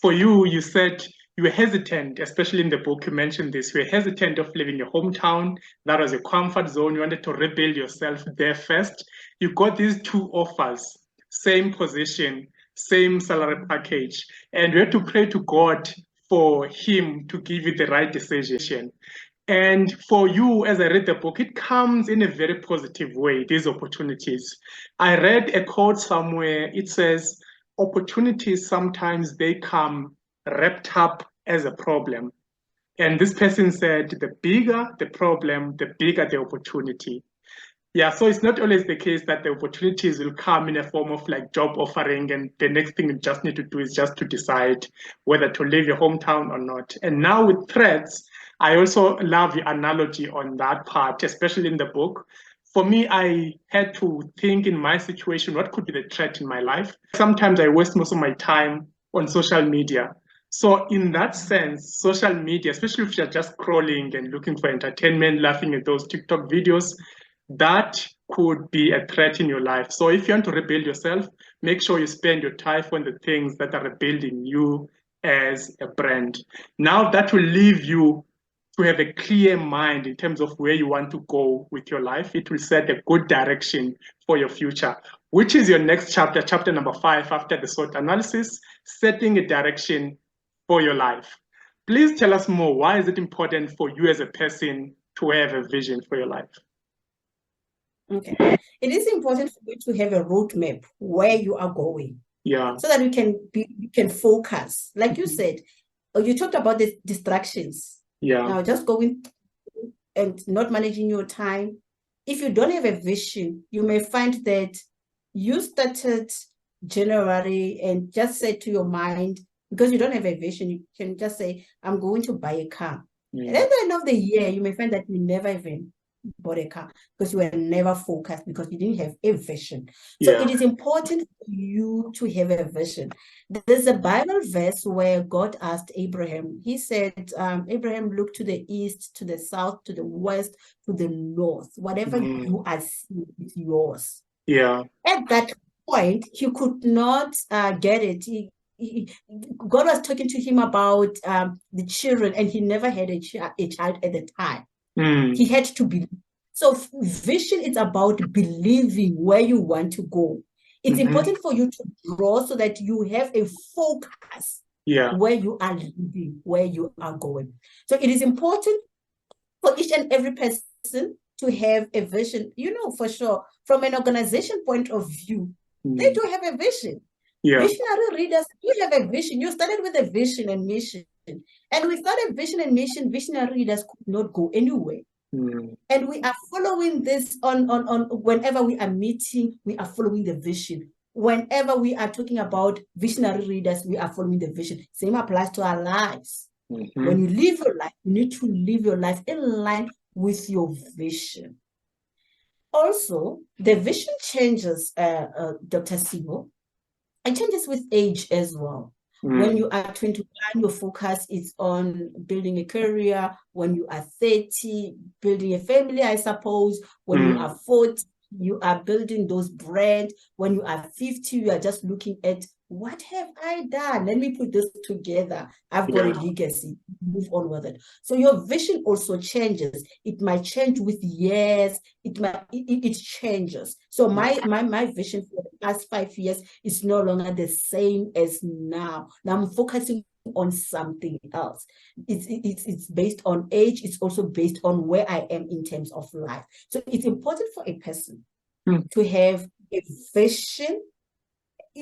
For you, you said you were hesitant, especially in the book, you mentioned this, you were hesitant of leaving your hometown. That was a comfort zone. You wanted to rebuild yourself there first. You got these two offers, same position, same salary package, and you had to pray to God for him to give you the right decision. And for you, as I read the book, it comes in a very positive way, these opportunities. I read a quote somewhere, it says, opportunities sometimes they come wrapped up as a problem. And this person said, the bigger the problem, the bigger the opportunity. Yeah, so it's not always the case that the opportunities will come in a form of like job offering, and the next thing you just need to do is just to decide whether to leave your hometown or not. And now with threats, I also love the analogy on that part, especially in the book. For me, I had to think in my situation, what could be the threat in my life? Sometimes I waste most of my time on social media. So in that sense, social media, especially if you're just scrolling and looking for entertainment, laughing at those TikTok videos, that could be a threat in your life. So if you want to rebuild yourself, make sure you spend your time on the things that are rebuilding you as a brand. Now that will leave you to have a clear mind in terms of where you want to go with your life. It will set a good direction for your future, which is your next chapter, chapter number 5, after the SWOT analysis, setting a direction for your life. Please tell us more. Why is it important for you as a person to have a vision for your life? Okay. It is important for you to have a roadmap where you are going. Yeah. So that you can focus. Like you said, you talked about the distractions. Yeah. Now just going and not managing your time. If you don't have a vision, you may find that you started January and just said to your mind, because you don't have a vision, you can just say, I'm going to buy a car. And at the end of the year, you may find that you never even bought a car because you were never focused, because you didn't have a vision. So it is important for you to have a vision. There's a Bible verse where God asked Abraham, he said, Abraham, look to the east, to the south, to the west, to the north. Whatever you are seeing is yours. Yeah. At that point, he could not get it. God was talking to him about the children, and he never had a child at the time. He had to believe. So vision is about believing where you want to go. It's important for you to draw so that you have a focus where you are living, where you are going. So it is important for each and every person to have a vision, for sure. From an organization point of view, they do have a vision. Yeah. Visionary readers do have a vision. You started with a vision and mission. And without a vision and mission, visionary readers could not go anywhere. And we are following this on whenever we are meeting, we are following the vision. Whenever we are talking about visionary readers, we are following the vision. Same applies to our lives. When you live your life, you need to live your life in line with your vision. Also, the vision changes, Dr. Sibo. It changes with age as well. When you are 21, your focus is on building a career. When you are 30, building a family, I suppose. When you are 40, you are building those brands. When you are 50, you are just looking at what have I done? Let me put this together. I've got a legacy. Move on with it. So your vision also changes. It might change with years. It changes. So my vision for the past 5 years is no longer the same as now. Now I'm focusing on something else. It's based on age. It's also based on where I am in terms of life. So it's important for a person to have a vision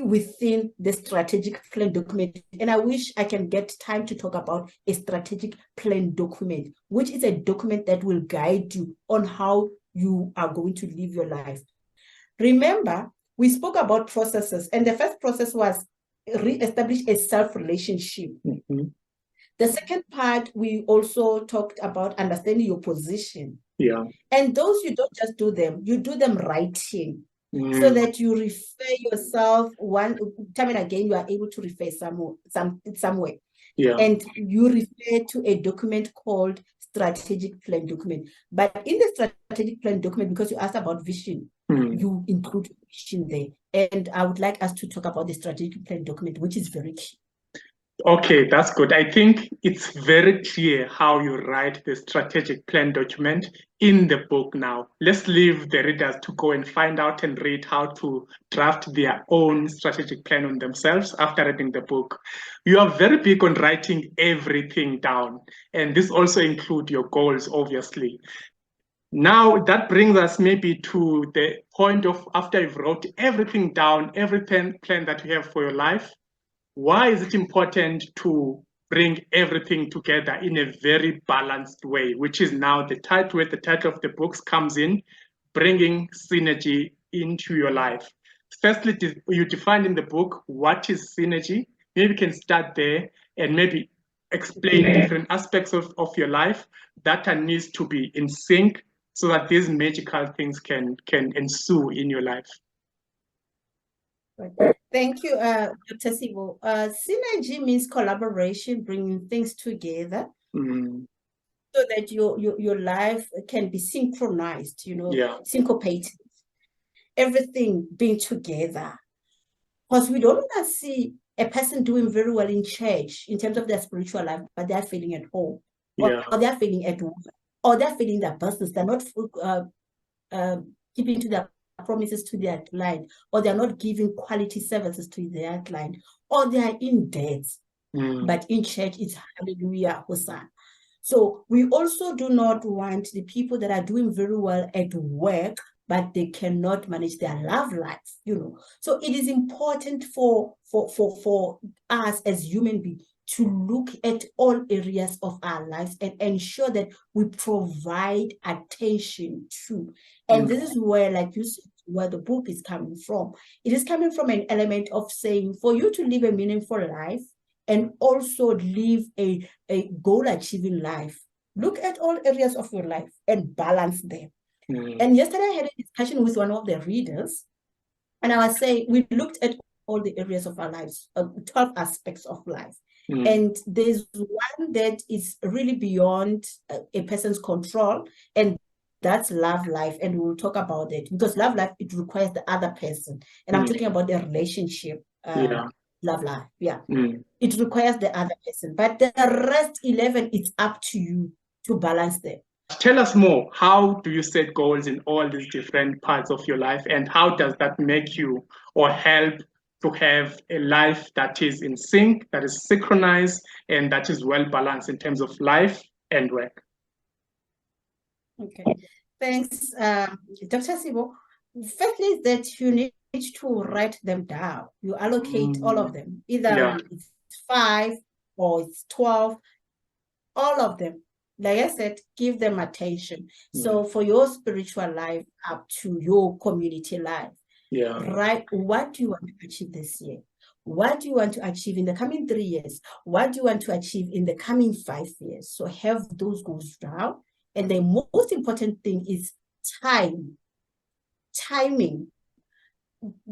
within the strategic plan document. And I wish I can get time to talk about a strategic plan document, which is a document that will guide you on how you are going to live your life. Remember, we spoke about processes, and the first process was re-establish a self-relationship. The second part, we also talked about understanding your position. And those, you don't just do them, you do them writing. So that you refer yourself one time and again, you are able to refer somewhere. And you refer to a document called strategic plan document. But in the strategic plan document, because you asked about vision, you include vision there. And I would like us to talk about the strategic plan document, which is very key. Okay, that's good. I think it's very clear how you write the strategic plan document in the book now. Let's leave the readers to go and find out and read how to draft their own strategic plan on themselves after reading the book. You are very big on writing everything down, and this also includes your goals, obviously. Now, that brings us maybe to the point of after you've wrote everything down, every plan that you have for your life, why is it important to bring everything together in a very balanced way, which is now the title where the title of the books comes in, bringing synergy into your life. Firstly, you defined in the book what is synergy. Maybe you can start there and maybe explain different aspects of your life that needs to be in sync so that these magical things can ensue in your life. Thank you, Dr. Sibo. Synergy means collaboration, bringing things together so that your life can be synchronized, syncopated, everything being together. Because we don't want to see a person doing very well in church in terms of their spiritual life, but they're failing at home, or they're failing at work, or they're failing their business. They're not keeping to their promises to their client, or they're not giving quality services to their client, or they are in debt. But in church, it's hallelujah, Hosanna. So we also do not want the people that are doing very well at work, but they cannot manage their love life, So it is important for us as human beings to look at all areas of our lives and ensure that we provide attention to. And this is where, like you said, where the book is coming from. It is coming from an element of saying, for you to live a meaningful life and also live a goal-achieving life, look at all areas of your life and balance them. And yesterday I had a discussion with one of the readers, and I was saying, we looked at all the areas of our lives, 12 aspects of life. And there's one that is really beyond a person's control, and that's love life. And we'll talk about it because love life, it requires the other person. And I'm talking about the relationship, love life. It requires the other person. But the rest 11, it's up to you to balance them. Tell us more. How do you set goals in all these different parts of your life, and how does that make you or help to have a life that is in sync, that is synchronized, and that is well balanced in terms of life and work? Okay, thanks, Dr. Sibo. Firstly, is that you need to write them down. You allocate all of them, either it's 5 or it's 12, all of them. Like I said, give them attention. So for your spiritual life up to your community life, right? What do you want to achieve this year? What do you want to achieve in the coming 3 years? What do you want to achieve in the coming 5 years? So have those goals down. And the most important thing is timing.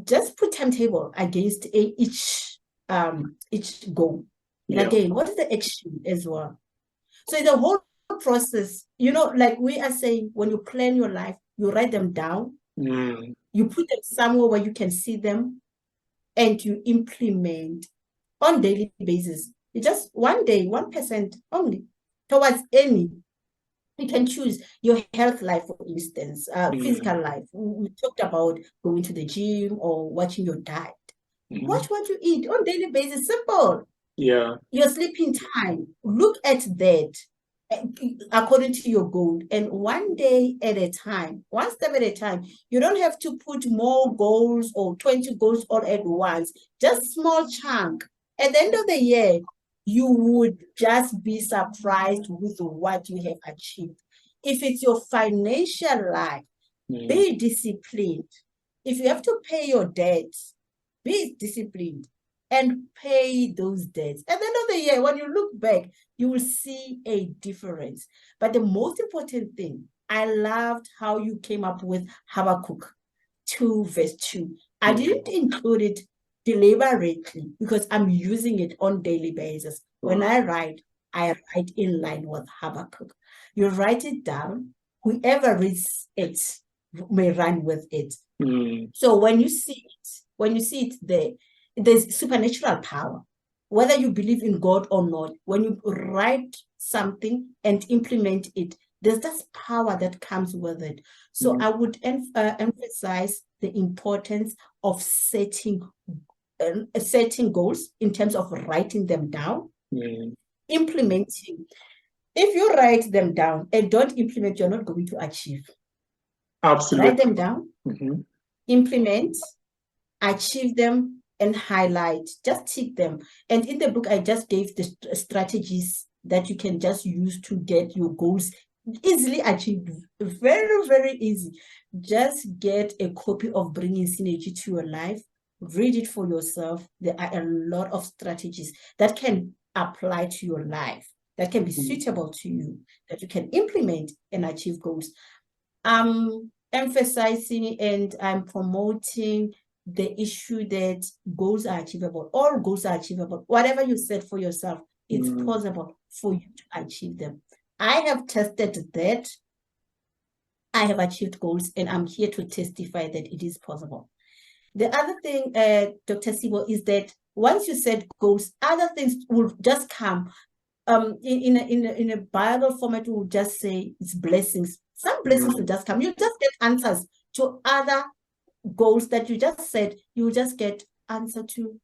Just put timetable against each goal. And again, what is the action as well? So the whole process, like we are saying, when you plan your life, you write them down. You put them somewhere where you can see them. and you implement on daily basis, just one day, 1% only towards any. You can choose your health life, for instance, physical life. We talked about going to the gym or watching your diet. Watch what you eat on daily basis. Simple. Yeah. Your sleeping time. Look at that according to your goal, and one day at a time, one step at a time. You don't have to put more goals or 20 goals all at once. Just small chunk. At the end of the year, you would just be surprised with what you have achieved. If it's your financial life, be disciplined. If you have to pay your debts, be disciplined and pay those debts. At the end of the year, when you look back, you will see a difference. But the most important thing, I loved how you came up with Habakkuk 2 verse 2. I didn't include it deliberately because I'm using it on daily basis. When I write in line with Habakkuk. You write it down. Whoever reads it may run with it. So when you see it there, there's supernatural power. Whether you believe in God or not, when you write something and implement it, there's this power that comes with it. So I would emphasize the importance of setting goals in terms of writing them down, implementing. If you write them down and don't implement, you're not going to achieve. Absolutely. Write them down, implement, achieve them, and highlight. Just tick them. And in the book, I just gave the strategies that you can just use to get your goals easily achieved. Very, very easy. Just get a copy of Bringing Synergy to Your Life. Read it for yourself. There are a lot of strategies that can apply to your life, that can be suitable to you, that you can implement and achieve goals. I'm emphasizing and I'm promoting the issue that goals are achievable. All goals are achievable. Whatever you set for yourself, it's possible for you to achieve them. I have tested that. I have achieved goals, and I'm here to testify that it is possible. The other thing, Dr. Sibo, is that once you set goals, other things will just come. In a Bible format, we'll just say it's blessings. Some blessings will just come. You just get answers to other goals that you just said. You will just get answer to,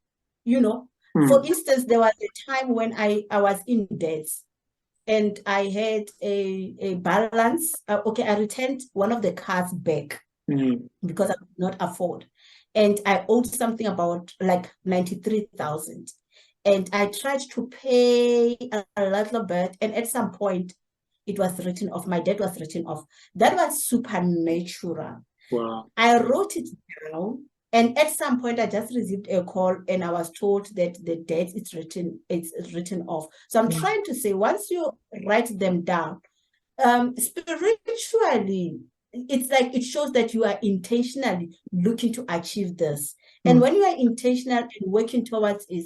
For instance, there was a time when I was in debt and I had a balance. I returned one of the cars back because I could not afford. And I owed something about like 93,000. And I tried to pay a little bit. And at some point, it was written off. My debt was written off. That was supernatural. Wow. I wrote it down. And at some point, I just received a call and I was told that the debt is written off. So I'm trying to say, once you write them down, spiritually, it's like it shows that you are intentionally looking to achieve this. And when you are intentional and working towards it,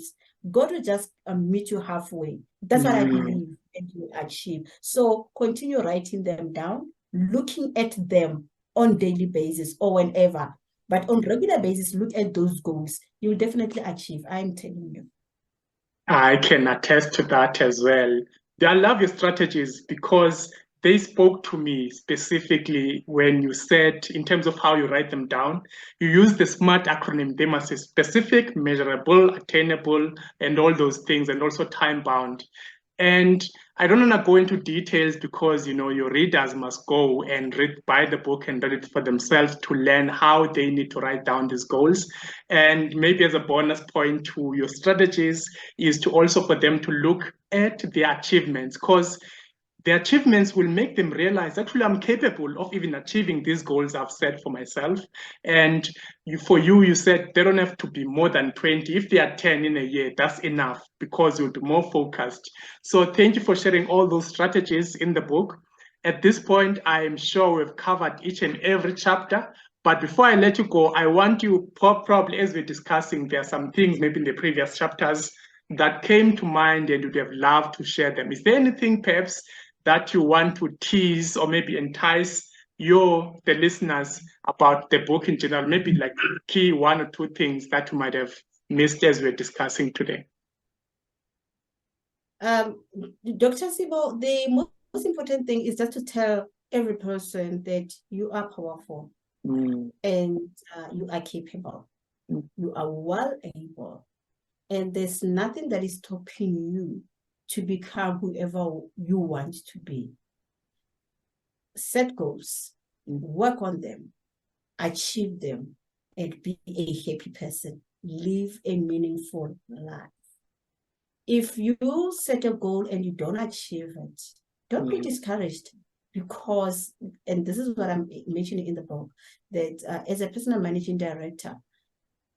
God will just meet you halfway. That's what I believe and you will achieve. So continue writing them down, looking at them on daily basis or whenever. But on regular basis, look at those goals. You will definitely achieve. I'm telling you. I can attest to that as well. I love your strategies because they spoke to me specifically when you said, in terms of how you write them down, you use the SMART acronym. They must be specific, measurable, attainable, and all those things, and also time-bound. And I don't want to go into details because, your readers must go and buy the book and read it for themselves to learn how they need to write down these goals. And maybe as a bonus point to your strategies is to also for them to look at their achievements, because the achievements will make them realize, actually, I'm capable of even achieving these goals I've set for myself. And for you said they don't have to be more than 20. If they are 10 in a year, that's enough because you'll be more focused. So thank you for sharing all those strategies in the book. At this point, I am sure we've covered each and every chapter. But before I let you go, I want you, probably as we're discussing, there are some things maybe in the previous chapters that came to mind and you'd have loved to share them. Is there anything perhaps that you want to tease or maybe entice the listeners about the book in general? Maybe like key one or two things that you might have missed as we're discussing today? Dr. Sibo, the most important thing is just to tell every person that you are powerful and you are capable. You are well able. And there's nothing that is stopping you to become whoever you want to be. Set goals, work on them, achieve them, and be a happy person. Live a meaningful life. If you set a goal and you don't achieve it, don't be discouraged, because, and this is what I'm mentioning in the book, that as a personal managing director,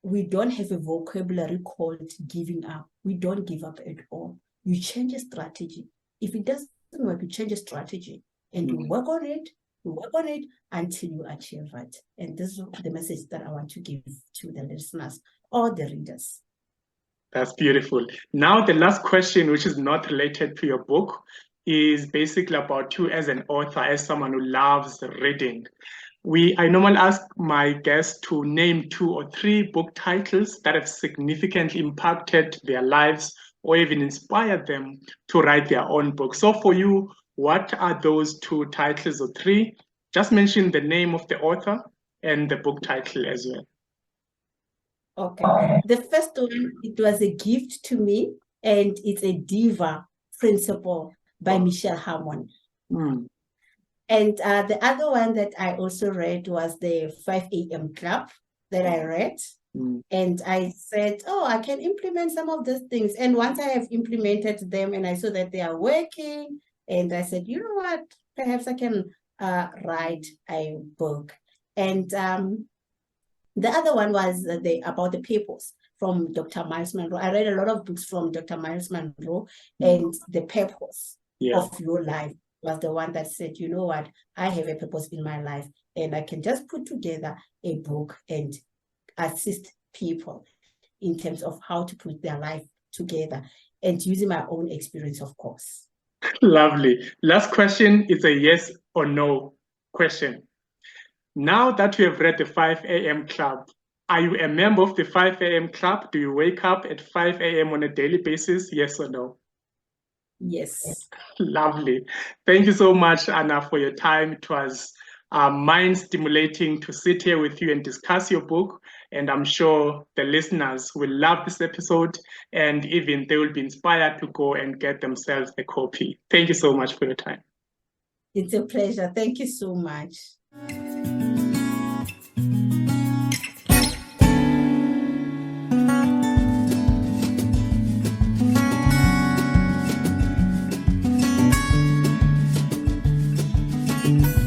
we don't have a vocabulary called giving up. We don't give up at all. You change a strategy. If it doesn't work, you change a strategy and you work on it, until you achieve it. And this is the message that I want to give to the listeners or the readers. That's beautiful. Now, the last question, which is not related to your book, is basically about you as an author, as someone who loves reading. I normally ask my guests to name 2 or 3 book titles that have significantly impacted their lives or even inspired them to write their own book. So for you, what are those 2 titles or 3? Just mention the name of the author and the book title as well. Okay. The first one, it was a gift to me, and it's a Diva Principle by Michelle Hammond. And the other one that I also read was the 5 a.m. Club that I read. And I said, oh, I can implement some of these things. And once I have implemented them and I saw that they are working, and I said, you know what, perhaps I can write a book. And the other one was about the purpose from Dr. Miles Monroe. I read a lot of books from Dr. Miles Monroe, and the purpose of your life was the one that said, you know what, I have a purpose in my life, and I can just put together a book and assist people in terms of how to put their life together, and using my own experience, of course. Lovely. Last question is a yes or no question. Now that you have read the 5 a.m. Club, are you a member of the 5 a.m. Club? Do you wake up at 5 a.m. on a daily basis? Yes or no? Yes. Lovely. Thank you so much, Anna, for your time. It was mind-stimulating to sit here with you and discuss your book. And I'm sure the listeners will love this episode, and even they will be inspired to go and get themselves a copy. Thank you so much for your time. It's a pleasure. Thank you so much. Thank you.